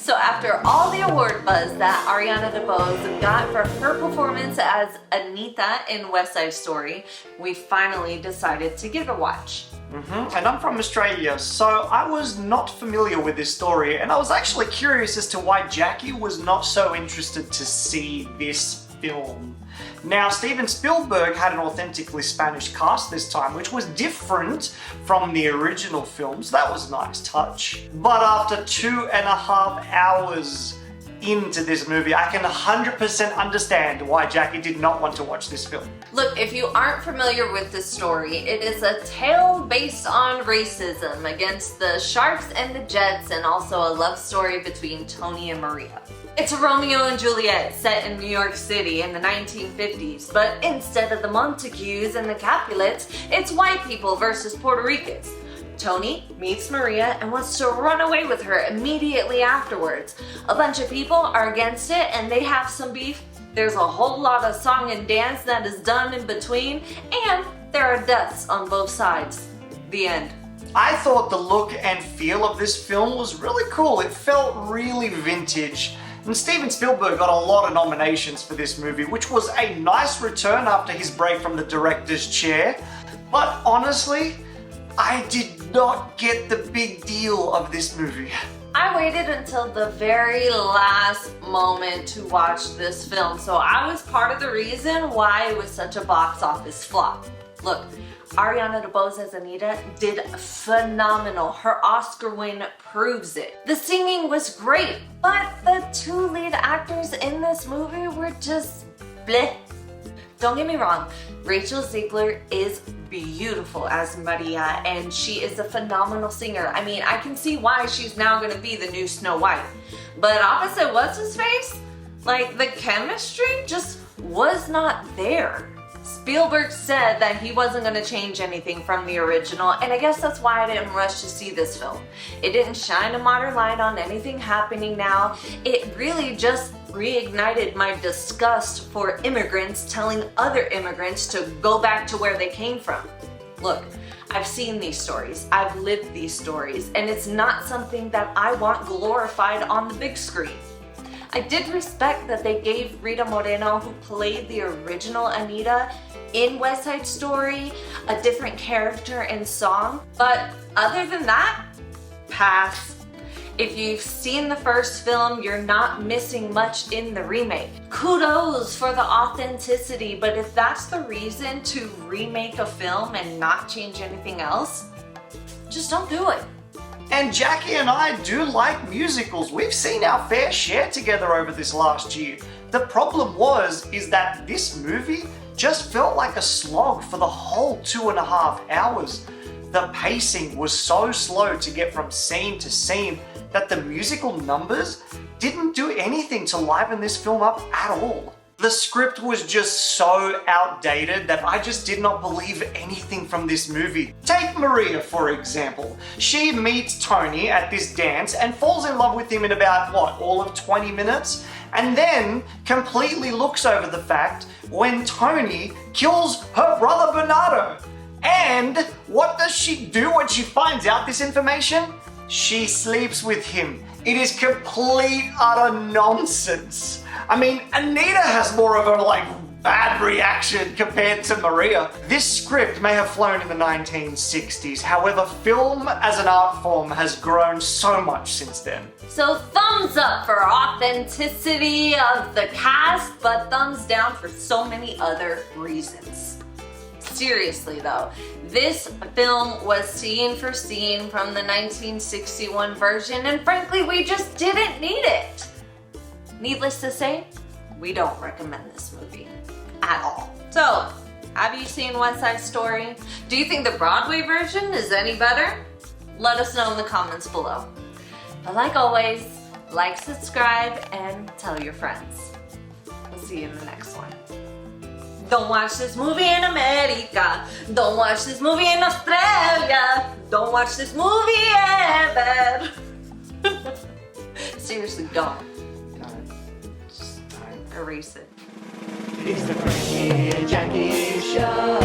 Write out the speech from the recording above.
So after all the award buzz that Ariana DeBose got for her performance as Anita in Westside Story, we finally decided to give it a watch. And I'm from Australia, so I was not familiar with this story, and I was actually curious as to why Jackie was not so interested to see this film. Now, Steven Spielberg had an authentically Spanish cast this time, which was different from the original film, so that was a nice touch. But after 2.5 hours into this movie, I can 100% understand why Jackie did not want to watch this film. Look, if you aren't familiar with this story, it is a tale based on racism against the Sharks and the Jets, and also a love story between Tony and Maria. It's a Romeo and Juliet set in New York City in the 1950s, but instead of the Montagues and the Capulets, it's white people versus Puerto Ricans. Tony meets Maria and wants to run away with her immediately afterwards. A bunch of people are against it and they have some beef. There's a whole lot of song and dance that is done in between, and there are deaths on both sides. The end. I thought the look and feel of this film was really cool. It felt really vintage. And Steven Spielberg got a lot of nominations for this movie, which was a nice return after his break from the director's chair. But honestly, I did not get the big deal of this movie. I waited until the very last moment to watch this film, so I was part of the reason why it was such a box office flop. Look, Ariana DeBose as Anita did phenomenal. Her Oscar win proves it. The singing was great, but the two lead actors in this movie were just bleh. Don't get me wrong, Rachel Zegler is beautiful as Maria, and she is a phenomenal singer. I mean, I can see why she's now gonna be the new Snow White. But opposite what's-his-face? Like, the chemistry just was not there. Spielberg said that he wasn't going to change anything from the original, and I guess that's why I didn't rush to see this film. It didn't shine a modern light on anything happening now. It really just reignited my disgust for immigrants telling other immigrants to go back to where they came from. Look, I've seen these stories, I've lived these stories, and it's not something that I want glorified on the big screen. I did respect that they gave Rita Moreno, who played the original Anita in West Side Story, a different character and song, but other than that, pass. If you've seen the first film, you're not missing much in the remake. Kudos for the authenticity, but if that's the reason to remake a film and not change anything else, just don't do it. And Jackie and I do like musicals. We've seen our fair share together over this last year. The problem is that this movie just felt like a slog for the whole 2.5 hours. The pacing was so slow to get from scene to scene that the musical numbers didn't do anything to liven this film up at all. The script was just so outdated that I just did not believe anything from this movie. Take Maria, for example. She meets Tony at this dance and falls in love with him in about, all of 20 minutes? And then completely looks over the fact when Tony kills her brother Bernardo. And what does she do when she finds out this information? She sleeps with him. It is complete, utter nonsense. I mean, Anita has more of a, bad reaction compared to Maria. This script may have flown in the 1960s, however, film as an art form has grown so much since then. So thumbs up for authenticity of the cast, but thumbs down for so many other reasons. Seriously though, this film was scene for scene from the 1961 version, and frankly, we just didn't need it. Needless to say, we don't recommend this movie at all. So, have you seen West Side Story? Do you think the Broadway version is any better? Let us know in the comments below. But like always, like, subscribe, and tell your friends. We'll see you in the next one. Don't watch this movie in America. Don't watch this movie in Australia. Don't watch this movie ever. Seriously, don't. Just erase it. It's the Frankie and Jackie Show.